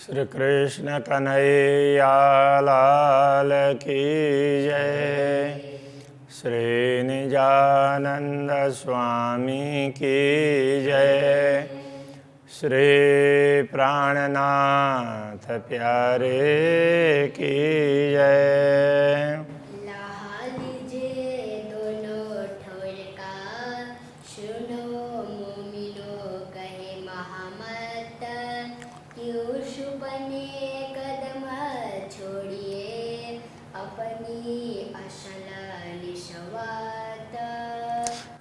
श्री कृष्ण कन्हैया लाल की जय। श्री निजानंद स्वामी की जय। श्री प्राणनाथ प्यारे की जय।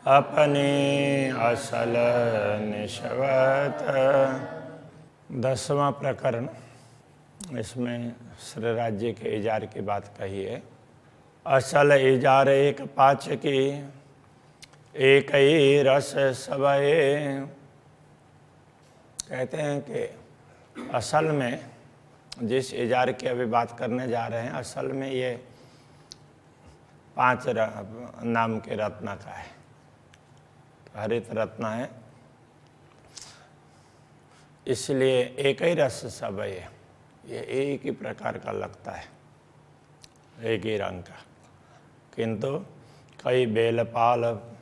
अपनी असल निशवत। 10वां प्रकरण, इसमें श्री राज्य के इजार की बात कही है। असल इजार एक पाच की, एक ही रस सबए। कहते हैं कि असल में जिस इजार की अभी बात करने जा रहे हैं, असल में ये 5 नाम के रत्न का है। हरित रत्न है, इसलिए एक ही रस सब है। ये एक ही प्रकार का लगता है, एक ही रंग का, किंतु कई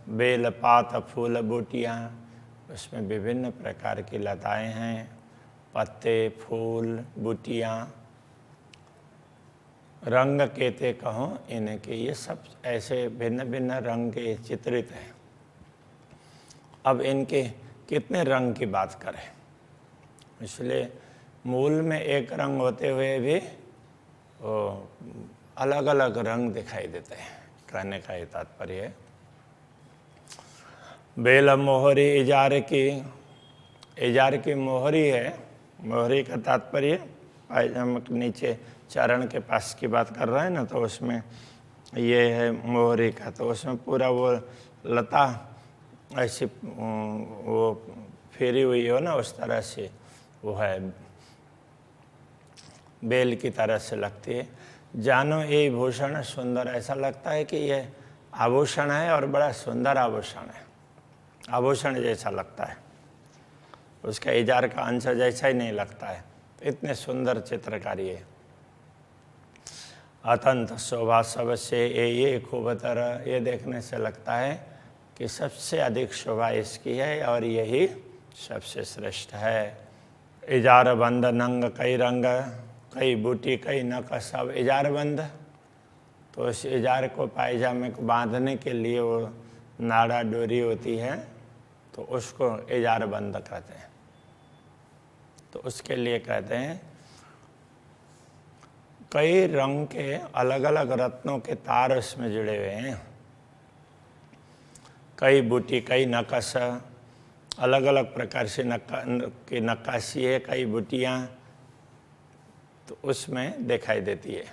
बेलपात फूल बूटियाँ, उसमें विभिन्न प्रकार की लताएं हैं, पत्ते, फूल, बूटियाँ, रंग कहते कहो इनके, ये सब ऐसे भिन्न भिन्न रंग के चित्रित हैं। अब इनके कितने रंग की बात करें, इसलिए मूल में एक रंग होते हुए भी वो अलग अलग रंग दिखाई देते हैं। कहने का ये तात्पर्य है। बेल मोहरी इजार की मोहरी है। मोहरी का तात्पर्य पायजामा के नीचे चरण के पास की बात कर रहे हैं ना, तो उसमें ये है मोहरी का। तो उसमें पूरा वो लता ऐसी वो फेरी हुई हो ना, उस तरह से वो है, बेल की तरह से लगती है। जानो ये भूषण सुंदर, ऐसा लगता है कि ये आभूषण है और बड़ा सुंदर आभूषण है, आभूषण जैसा लगता है, उसका इजार का अंश जैसा ही नहीं लगता है। इतने सुंदर चित्रकारी है। अतंत शोभा सबसे ये खूबतर, ये देखने से लगता है कि सबसे अधिक शोभा इसकी है और यही सबसे श्रेष्ठ है। इजार बंद नंग कई रंग, कई बूटी कई नक सब इजार बंद। तो उस इजार को पायजामे को बांधने के लिए वो नाड़ा डोरी होती है, तो उसको इजार बंद कहते हैं। तो उसके लिए कहते हैं कई रंग के अलग अलग रत्नों के तार उसमें जुड़े हुए हैं। कई बूटी कई नकश, अलग अलग प्रकार से की नक्काशी है, कई बूटियाँ तो उसमें दिखाई देती है।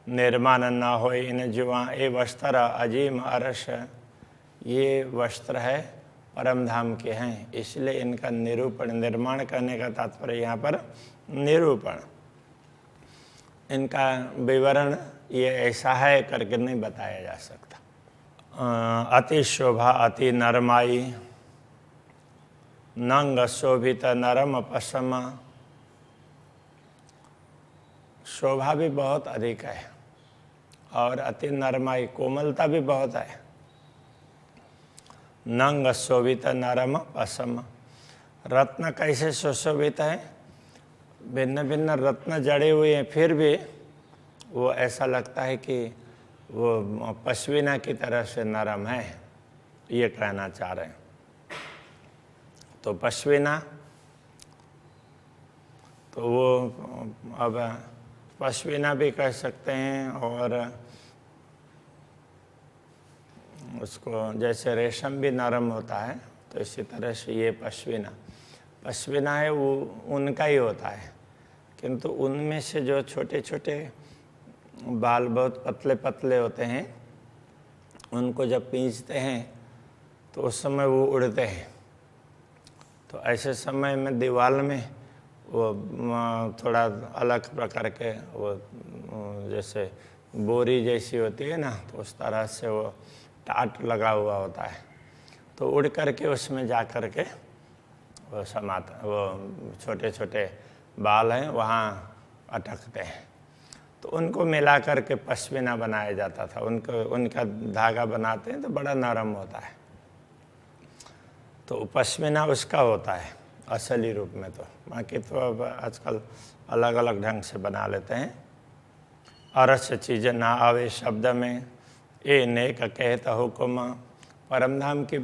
निर्माण न हो इन जुआ ए वस्त्र अजीम अरस, ये वस्त्र है परम धाम के हैं, इसलिए इनका निरूपण, निर्माण करने का तात्पर्य यहाँ पर निरूपण, इनका विवरण ये ऐसा है करके नहीं बताया जा सकता। अति शोभा अति नरमाई, नंग शोभित नरम पसम। शोभा भी बहुत अधिक है और अति नरमाई, कोमलता भी बहुत है। नंग शोभित नरम पसम, रत्न कैसे सुशोभित है, भिन्न भिन्न रत्न जड़े हुए हैं, फिर भी वो ऐसा लगता है कि वो पश्मीना की तरह से नरम है, ये कहना चाह रहे हैं। तो पश्मीना, तो वो अब पश्मीना भी कह सकते हैं, और उसको जैसे रेशम भी नरम होता है, तो इसी तरह से ये पश्मीना है, वो उनका ही होता है, किंतु उनमें से जो छोटे छोटे बाल बहुत पतले पतले होते हैं, उनको जब पींचते हैं तो उस समय वो उड़ते हैं। तो ऐसे समय में दीवार में वो थोड़ा अलग प्रकार के वो जैसे बोरी जैसी होती है ना, तो उस तरह से वो टाट लगा हुआ होता है, तो उड़ करके उसमें जा कर के वो समाता, वो छोटे छोटे बाल हैं वहाँ अटकते हैं, तो उनको मिला करके पश्मीना बनाया जाता था। उनका धागा बनाते हैं तो बड़ा नरम होता है, तो पश्मीना उसका होता है असली रूप में। तो बाकी तो अब आजकल अलग अलग ढंग से बना लेते हैं। अरस चीज़ ना आवे शब्द में, ए नेक कहता हुक्म। परमधाम की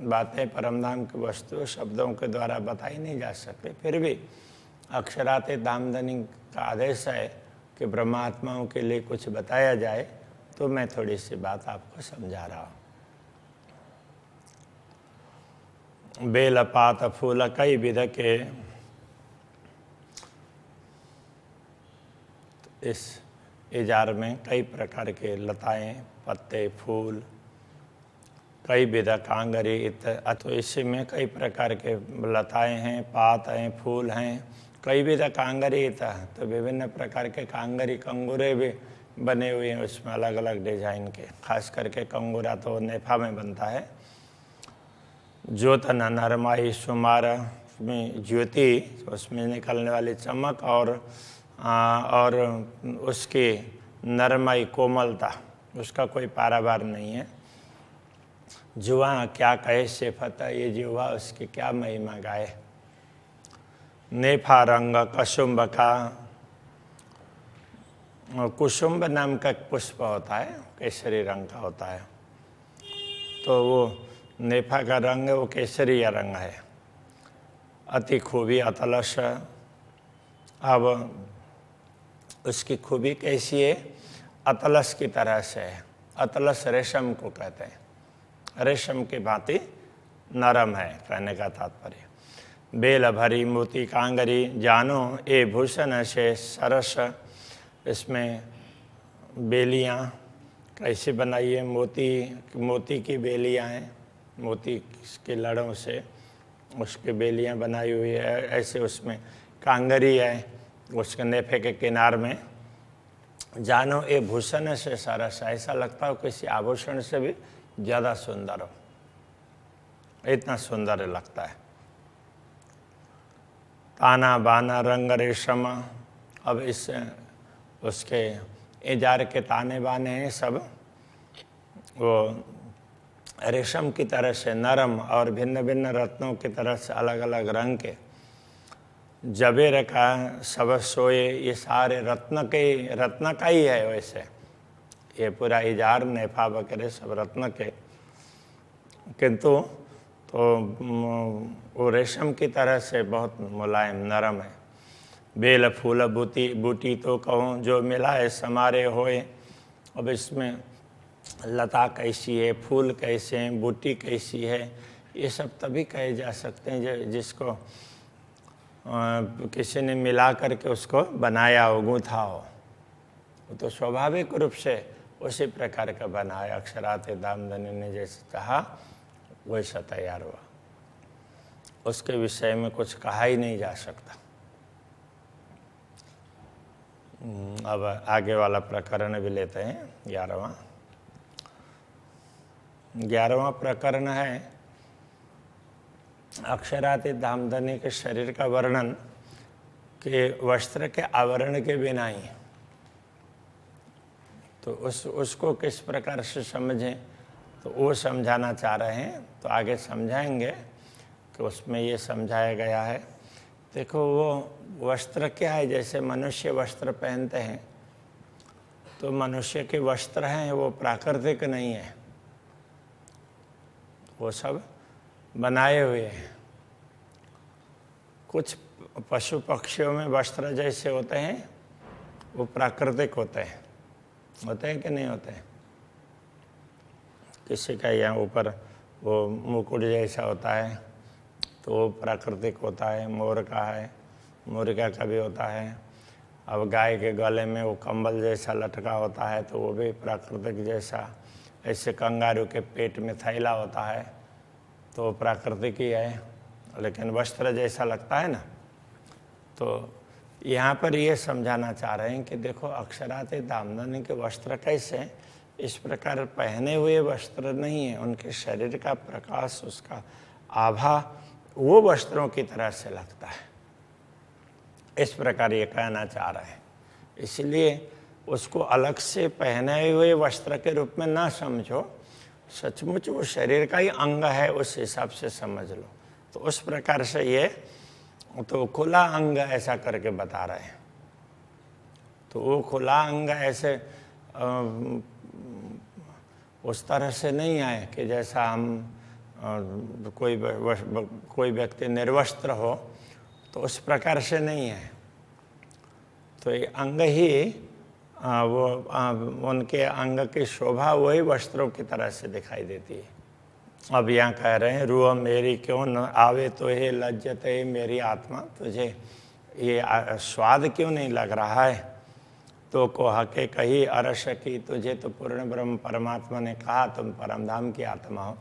बातें, परमधाम की वस्तु शब्दों के द्वारा बताई नहीं जा सकती, फिर भी अक्षराते धामधनी का आदेश है कि ब्रह्मात्माओं के लिए कुछ बताया जाए, तो मैं थोड़ी सी बात आपको समझा रहा हूँ। बेल पात फूल कई विध के, इस इजार में कई प्रकार के लताएं, पत्ते, फूल, कई विध कांगरी, तो इसी में कई प्रकार के लताएं हैं, पात हैं, फूल हैं, कई विध कांगरी, तो विभिन्न प्रकार के कांगरी, कंगूरे भी बने हुए हैं उसमें अलग अलग डिजाइन के। खास करके कंगूरा तो नेफा में बनता है। ज्योत नरमाई सुमार, उसमें ज्योति, उसमें निकलने वाली चमक और उसकी नरमाई, कोमलता, उसका कोई पारावार नहीं है। जुआ क्या कहे सिफत, ये जुआ उसकी क्या महिमा गाए। नेफा रंग कुसुम्ब का, कुसुम्ब नाम का पुष्प होता है, केसरी रंग का होता है, तो वो नेफा का रंग वो केसरी रंग है। अति खूबी अतलस, अब उसकी खूबी कैसी है? अतलस की तरह से है। अतलस रेशम को कहते हैं, रेशम की भांति नरम है, कहने का तात्पर्य। बेल भरी मोती कांगरी, जानो ए भूषण से सरस। इसमें बेलियां कैसे बनाई है? मोती की बेलियां हैं, मोती के लड़ों से उसके बेलियां बनाई हुई है। ऐसे उसमें कांगरी है, उसके नेफे के किनार में। जानो ए भूषण से सरस, ऐसा लगता हो किसी आभूषण से भी ज़्यादा सुंदर हो, इतना सुंदर लगता है। ताना बाना रंग रेशम, अब इस उसके इजार के ताने बाने हैं सब वो रेशम की तरह से नरम और भिन्न भिन्न रत्नों की तरह से अलग अलग रंग के। जबेर का सब सोए, ये सारे रत्न का ही है। वैसे ये पूरा इजार नेफा वगैरह सब रत्न के, किंतु तो वो रेशम की तरह से बहुत मुलायम नरम है। बेल फूल बूटी तो कहूँ, जो मिला है समारे होए। अब इसमें लता कैसी है, फूल कैसे हैं, बूटी कैसी है, ये सब तभी कहे जा सकते हैं जिसको किसी ने मिला करके उसको बनाया हो, गूँथा हो। वो तो स्वाभाविक रूप से उसी प्रकार का बना है। अक्षराते दामधनी ने जैसे चाहा वैसा तैयार हुआ, उसके विषय में कुछ कहा ही नहीं जा सकता। अब आगे वाला प्रकरण भी लेते हैं, 11वां प्रकरण है अक्षराते दामधनी के शरीर का वर्णन के वस्त्र के आवरण के बिना ही। तो उसको किस प्रकार से समझें, तो वो समझाना चाह रहे हैं, तो आगे समझाएंगे कि उसमें ये समझाया गया है। देखो वो वस्त्र क्या है, जैसे मनुष्य वस्त्र पहनते हैं, तो मनुष्य के वस्त्र हैं वो प्राकृतिक नहीं है, वो सब बनाए हुए हैं। कुछ पशु पक्षियों में वस्त्र जैसे होते हैं वो प्राकृतिक होते हैं कि नहीं होते हैं? किसी का यहाँ ऊपर वो मुकुट जैसा होता है तो वो प्राकृतिक होता है, मोर का है, मुर्गा का भी होता है। अब गाय के गले में वो कंबल जैसा लटका होता है तो वो भी प्राकृतिक जैसा। ऐसे कंगारू के पेट में थैला होता है तो वो प्राकृतिक ही है, लेकिन वस्त्र जैसा लगता है ना। तो यहाँ पर ये समझाना चाह रहे हैं कि देखो अक्षराते दामधनी के वस्त्र कैसे इस प्रकार पहने हुए वस्त्र नहीं है, उनके शरीर का प्रकाश, उसका आभा वो वस्त्रों की तरह से लगता है। इस प्रकार ये कहना चाह रहे हैं। इसलिए उसको अलग से पहने हुए वस्त्र के रूप में ना समझो, सचमुच वो शरीर का ही अंग है, उस हिसाब से समझ लो। तो उस प्रकार से ये तो खुला अंग ऐसा करके बता रहे हैं। तो वो खुला अंग ऐसे उस तरह से नहीं है कि जैसा हम कोई व्यक्ति निर्वस्त्र हो, तो उस प्रकार से नहीं है। तो ये अंग ही वो उनके अंग की शोभा वही वस्त्रों की तरह से दिखाई देती है। अब यहाँ कह रहे हैं, रूह मेरी क्यों न आवे तो हे लज्जत है मेरी आत्मा, तुझे ये स्वाद क्यों नहीं लग रहा है। तो को हके कही अरस की, तुझे तो पूर्ण ब्रह्म परमात्मा ने कहा तुम परमधाम की आत्मा हो,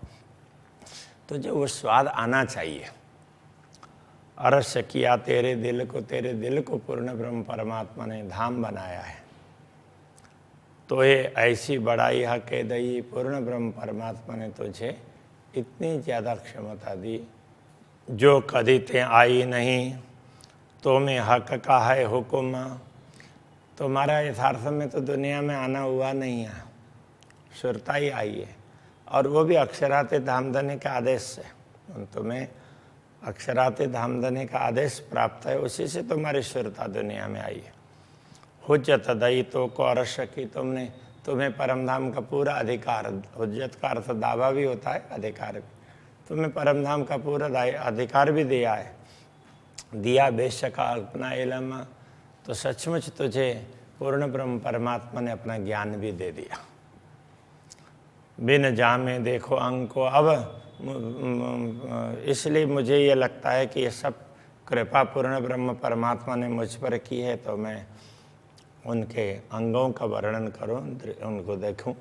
तुझे वो स्वाद आना चाहिए। अरस किया तेरे दिल को पूर्ण ब्रह्म परमात्मा ने धाम बनाया है। तो ये ऐसी बड़ाई हके दई, पूर्ण ब्रह्म परमात्मा ने तुझे इतनी ज़्यादा क्षमता दी, जो कभी ते आई नहीं तो मैं हक का है हुक्म। तुम्हारा यथार्थ में तो दुनिया में आना हुआ नहीं है, सुरता ही आई है, और वो भी अक्षराते धामधनी के आदेश से। तुम्हें अक्षराते धामधनी का आदेश प्राप्त है, उसी से तुम्हारी सुरता दुनिया में आई है। हुज्जत दई तो को अरस की, तुम्हें परमधाम का पूरा अधिकार, हुज्जत का अर्थ दावा भी होता है, अधिकार भी, तुम्हें परमधाम का पूरा अधिकार भी दिया है। दिया बेशक अपना इल्म, तो सचमुच तुझे पूर्ण ब्रह्म परमात्मा ने अपना ज्ञान भी दे दिया। बिन जामे देखो अंग को, अब इसलिए मुझे ये लगता है कि ये सब कृपा पूर्ण ब्रह्म परमात्मा ने मुझ पर की है, तो मैं उनके अंगों का वर्णन करूं, उनको देखूं।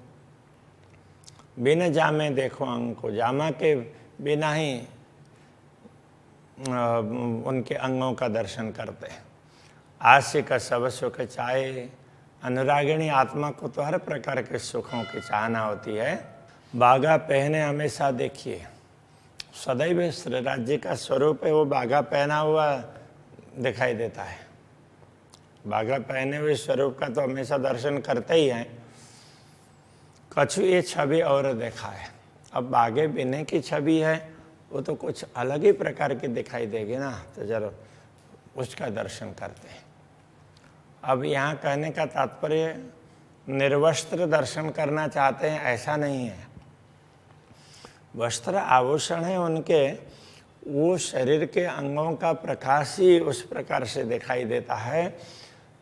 बिन जामे देखो अंग को, जामा के बिना ही उनके अंगों का दर्शन करते हैं। आशिक सब सुख चाहे, अनुरागिणी आत्मा को तो हर प्रकार के सुखों की चाहना होती है। बागा पहने हमेशा देखिए, सदैव श्री राज्य का स्वरूप है, वो बागा पहना हुआ दिखाई देता है। बागा पहने हुए स्वरूप का तो हमेशा दर्शन करते ही हैं। कछु ये छवि और देखा है, अब बागे बिने की छवि है, वो तो कुछ अलग ही प्रकार की दिखाई देगी ना, तो जरा उसका दर्शन करते हैं। अब यहाँ कहने का तात्पर्य निर्वस्त्र दर्शन करना चाहते हैं ऐसा नहीं है। वस्त्र आभूषण है उनके, वो शरीर के अंगों का प्रकाश ही उस प्रकार से दिखाई देता है।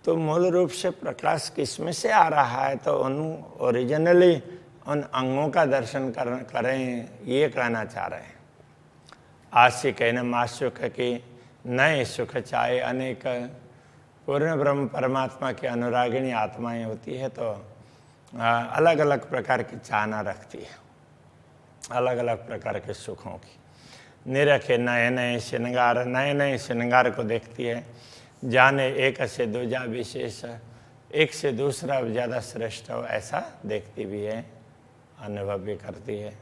तो मूल रूप से प्रकाश किसमें से आ रहा है, तो उन ओरिजिनली उन अंगों का दर्शन करें, ये कहना चाह रहे हैं। आशिक है न माशुक की, नए सुख चाहे अनेक। पूर्ण ब्रह्म परमात्मा की अनुरागिणी आत्माएं होती है, तो अलग अलग प्रकार की चाहना रखती है, अलग अलग प्रकार के सुखों की। निरखे नए नए श्रृंगार, नए नए श्रृंगार को देखती है। जाने एक से दूजा विशेष, एक से दूसरा ज़्यादा श्रेष्ठ हो ऐसा देखती भी है, अनुभव भी करती है।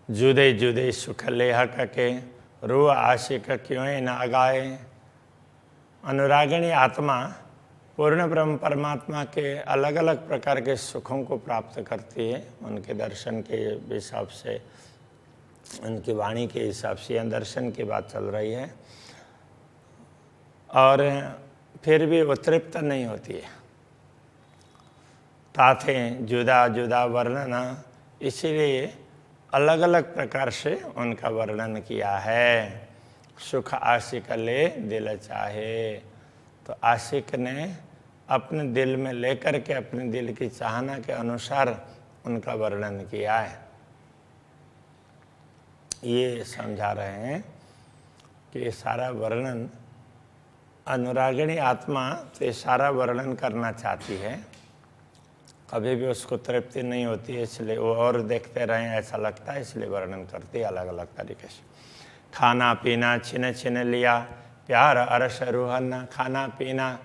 जुदे जुदे सुख लेहक के, रूह आशिक क्यों न अगाए। अनुरागिणी आत्मा पूर्ण ब्रह्म परमात्मा के अलग अलग प्रकार के सुखों को प्राप्त करती है, उनके दर्शन के हिसाब से, उनकी वाणी के हिसाब से यह दर्शन की बात चल रही है। और फिर भी वो तृप्त नहीं होती है। ताथे जुदा जुदा वर्णन, इसीलिए अलग अलग प्रकार से उनका वर्णन किया है। सुख आशिक ले दिल चाहे, तो आशिक ने अपने दिल में लेकर के अपने दिल की चाहना के अनुसार उनका वर्णन किया है। ये समझा रहे हैं कि ये सारा वर्णन, अनुरागिणी आत्मा तो ये सारा वर्णन करना चाहती है, कभी भी उसको तृप्ति नहीं होती है, इसलिए वो और देखते रहें ऐसा लगता है, इसलिए वर्णन करती है अलग अलग तरीके से। खाना पीना छिन छिन लिया, प्यार अरस रूहन। खाना पीना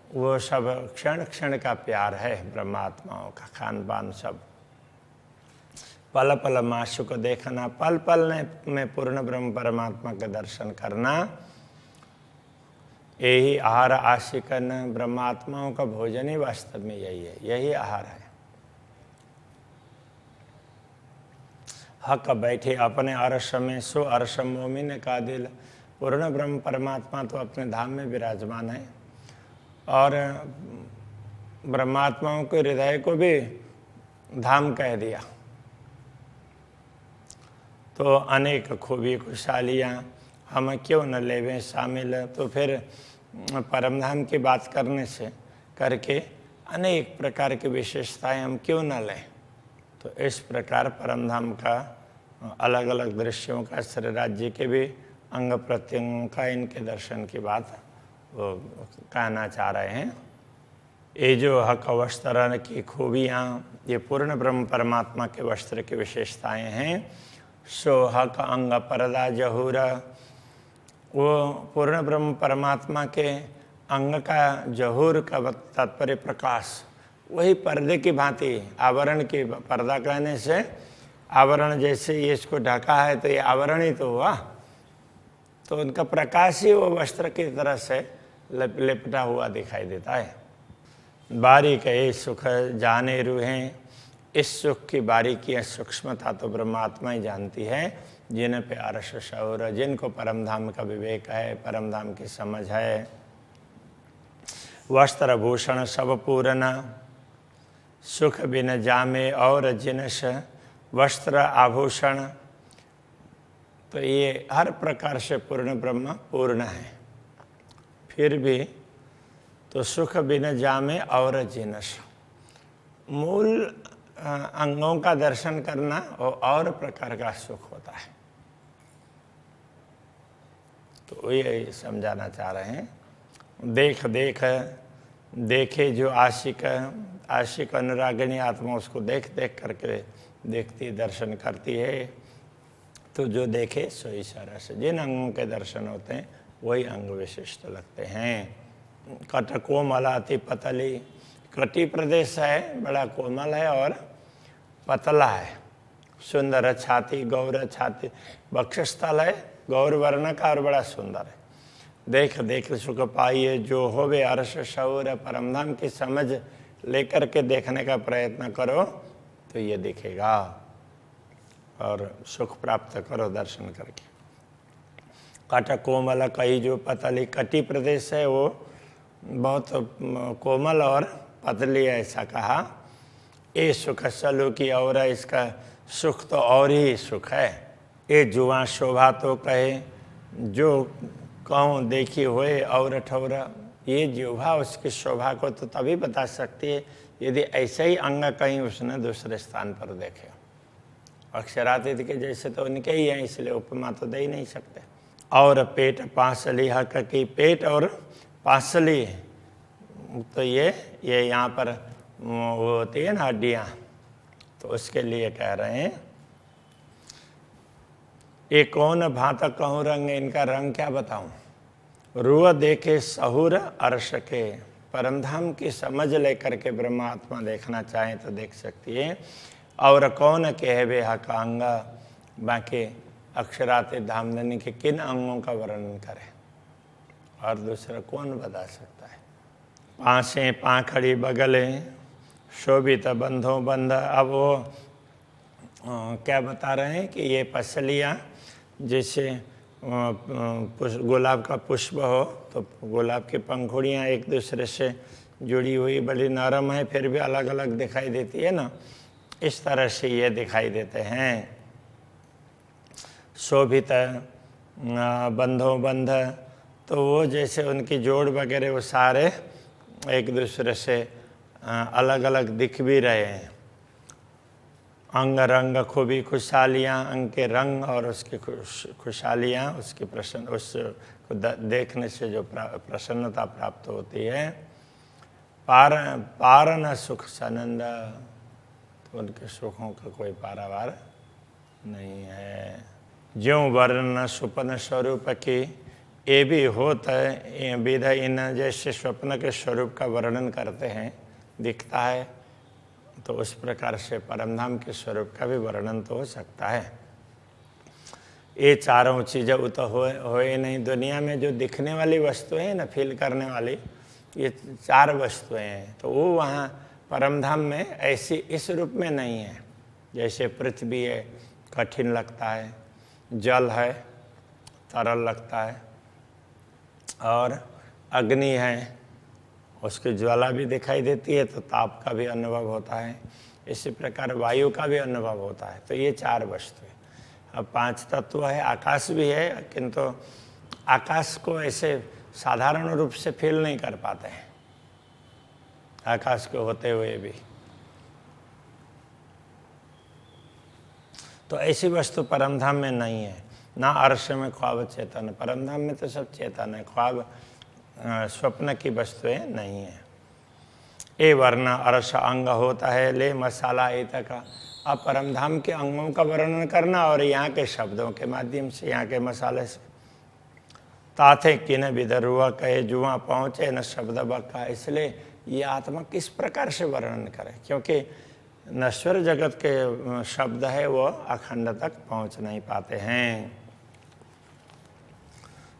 वो सब क्षण क्षण का प्यार है ब्रह्मात्माओं का, खान पान सब। पल पल माशु को देखना, पल पल में पूर्ण ब्रह्म परमात्मा के दर्शन करना। यही आहार आशिकन ब्रह्मात्माओं का भोजन ही वास्तव में यही है, यही आहार है। हक बैठे अपने अरस में सो अरस मोमिन का दिल। पूर्ण ब्रह्म परमात्मा तो अपने धाम में विराजमान है और ब्रह्मात्माओं के हृदय को भी धाम कह दिया। तो अनेक खूबी खुशहालियाँ हम क्यों न लेवें शामिल। तो फिर परमधाम की बात करके अनेक प्रकार की विशेषताएं हम क्यों न लें। तो इस प्रकार परमधाम का अलग अलग दृश्यों का, श्री राज्य के भी अंग प्रत्यंगों का, इनके दर्शन की बात वो कहना चाह रहे हैं। ये जो हक वस्त्र की खूबियाँ, ये पूर्ण ब्रह्म परमात्मा के वस्त्र की विशेषताएं हैं। सो हक अंग परदा जहूर, वो पूर्ण ब्रह्म परमात्मा के अंग का जहूर का तात्पर्य प्रकाश, वही पर्दे की भांति, आवरण की, पर्दा कहने से आवरण, जैसे ये इसको ढका है तो ये आवरण ही तो हुआ। तो उनका प्रकाश ही वो वस्त्र की तरह से लिपटा हुआ दिखाई देता है। बारीक ये सुख जाने रूहें, इस सुख की बारीकी सूक्ष्मता तो ब्रह्मात्मा ही जानती है। जिन पे अर्श शौर, जिनको परमधाम का विवेक है, परमधाम की समझ है। वस्त्र भूषण सब पूर्ण, सुख बिन जामे और जिनस। वस्त्र आभूषण, तो ये हर प्रकार से पूर्ण ब्रह्म पूर्ण है। फिर भी तो सुख बिन जामे और जिनस, मूल अंगों का दर्शन करना और प्रकार का सुख होता है। तो ये समझाना चाह रहे हैं। देखे जो आशिक अनुरागिणी आत्मा उसको देख करके देखती, दर्शन करती है। तो जो देखे सोई सरस, जिन अंगों के दर्शन होते हैं वही अंग विशिष्ट लगते हैं। कट कोमल अति पतली, कटी प्रदेश है, बड़ा कोमल है और पतला है। सुंदर छाती, गौर छाती, वक्षस्थल है गौर वर्ण का और बड़ा सुंदर है। देख सुख पाइए जो होवे अर्श शौर, परमधाम की समझ लेकर के देखने का प्रयत्न करो तो ये दिखेगा और सुख प्राप्त करो दर्शन करके। कट कोमल कही, जो पतली कटी प्रदेश है वो बहुत कोमल और पतली, ऐसा कहा। ये सुख सलू की और, इसका सुख तो और ही सुख है। ये जुआ शोभा तो कहे, जो कहूँ देखी होए और ठौरा। ये जिह्वा उसकी शोभा को तो तभी बता सकती है यदि ऐसे ही अंग कहीं उसने दूसरे स्थान पर देखे। अक्षरातीत के जैसे तो उनके ही हैं, इसलिए उपमा तो दे ही नहीं सकते। और पेट पांसली, हक की पेट और पांसली, तो ये यहाँ पर वो होती है ना हड्डियाँ, तो उसके लिए कह रहे हैं। ये कौन भांत कहूँ रंग, इनका रंग क्या बताऊं। रुआ देखे सहूर अर्श के, परमधाम की समझ लेकर के ब्रह्मात्मा देखना चाहे तो देख सकती है। और कौन कहे हक अंग, बाकी अक्षराते धामधनी के किन अंगों का वर्णन करे और दूसरा कौन बता सकता है। पाँसें पाखड़ी बगले, शोभित बंधों बंध। अब वो क्या बता रहे हैं कि ये पसलियाँ जैसे गुलाब का पुष्प हो तो गुलाब की पंखुड़ियाँ एक दूसरे से जुड़ी हुई बड़ी नरम है, फिर भी अलग अलग दिखाई देती है ना, इस तरह से ये दिखाई देते हैं। शोभित बंधों बंध, तो वो जैसे उनकी जोड़ वगैरह वो सारे एक दूसरे से अलग अलग दिख भी रहे हैं। अंग रंग खूबी खुशहालियाँ, अंग के रंग और उसकी खुशहालियाँ, उसकी प्रसन्न, उसको देखने से जो प्रसन्नता प्राप्त होती है। पारन सुख सनंद, तो उनके सुखों का कोई पारावार नहीं है। ज्यों वर्ण स्वप्न स्वरूप की, ये भी होता है विध, इन जैसे स्वप्न के स्वरूप का वर्णन करते हैं, दिखता है, तो उस प्रकार से परमधाम के स्वरूप का भी वर्णन तो हो सकता है। ये चारों चीज़ें वो तो हो नहीं। दुनिया में जो दिखने वाली वस्तुएं हैं ना, फील करने वाली, ये 4 वस्तुएं हैं, तो वो वहाँ परमधाम में ऐसी इस रूप में नहीं है। जैसे पृथ्वी है, कठिन लगता है, जल है, तरल लगता है, और अग्नि है, उसकी ज्वाला भी दिखाई देती है तो ताप का भी अनुभव होता है। इसी प्रकार वायु का भी अनुभव होता है। तो ये 4 वस्तु है। अब 5 तत्व है, आकाश भी है, किंतु आकाश को ऐसे साधारण रूप से फील नहीं कर पाते हैं, आकाश के होते हुए भी। तो ऐसी वस्तु परमधाम में नहीं है। ना अर्श में ख्वाब चेतन, परमधाम में तो सब चेतन है, ख्वाब स्वप्न की वस्तुएं नहीं है। ए वर्ण अर्श अंग होता है, ले मसाला इत का। अब परमधाम के अंगों का वर्णन करना और यहाँ के शब्दों के माध्यम से, यहाँ के मसाले से। ताथे किन विदरुआ कहे जुआ पहुँचे न शब्द बका। इसलिए ये आत्मा किस प्रकार से वर्णन करे, क्योंकि नश्वर जगत के शब्द है वो अखंड तक पहुँच नहीं पाते हैं।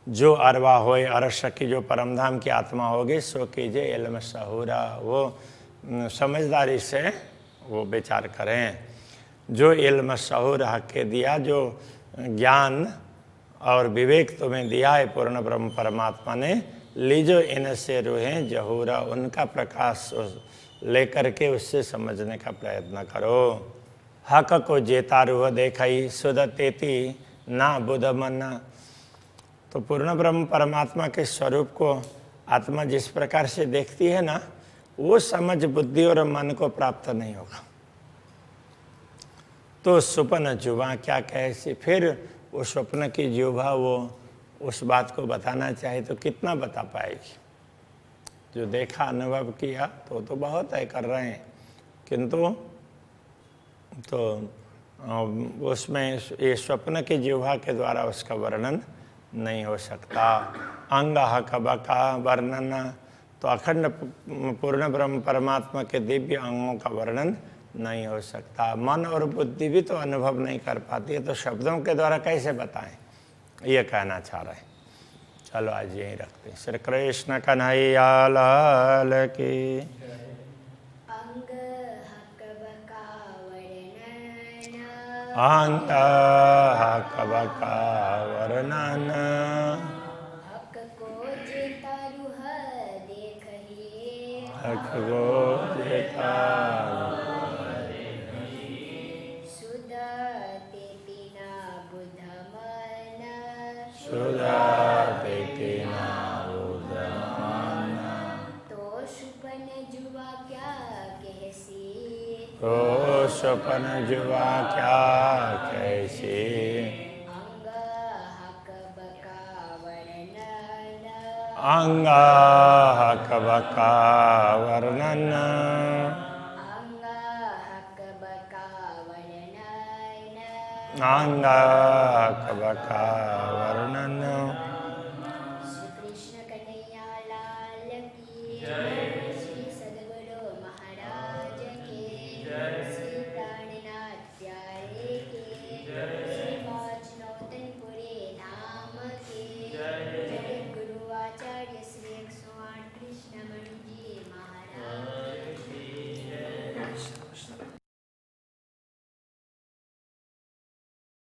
जो अरवा होए अरश की, जो परमधाम की आत्मा होगी, सो कीजिए इल्म सहूरा, वो समझदारी से वो विचार करें। जो इल्म सहूर हक के दिया, जो ज्ञान और विवेक तुम्हें दिया है पूर्ण ब्रह्म परमात्मा ने, लीजो इनसे रूहें जहूरा, उनका प्रकाश लेकर के उससे समझने का प्रयत्न करो। हक को जेता रूह देखई सुध तेती ना बुध मना। तो पूर्ण ब्रह्म परमात्मा के स्वरूप को आत्मा जिस प्रकार से देखती है ना, वो समझ बुद्धि और मन को प्राप्त नहीं होगा। तो स्वप्न जुबा क्या कैसी, फिर वो स्वप्न की जुबा वो उस बात को बताना चाहे तो कितना बता पाएगी। जो देखा अनुभव किया तो बहुत है कर रहे हैं, किंतु तो उसमें ये स्वप्न की जिह्वा के द्वारा उसका वर्णन नहीं हो सकता। अंग हक बका वर्णन, तो अखंड पूर्ण ब्रह्म परमात्मा के दिव्य अंगों का वर्णन नहीं हो सकता। मन और बुद्धि भी तो अनुभव नहीं कर पाती है, तो शब्दों के द्वारा कैसे बताएं, ये कहना चाह रहे हैं। चलो आज यहीं रखते हैं। श्री कृष्ण कन्हैया लाल की। अंग हक बका वर्णन, हक को जेता रूह देखहि, हक को जेता सुध तेती ना बुध मन, सुधा तेती ना बुध मन। तो सुपन जुआ क्या कहसी, तो स्वप्न जुआ क्या कैसी। अंग हक बका वर्णन, अंग हक बका वर्णन, अंग हक बका वर्णन, अंग हक बका वर्णन।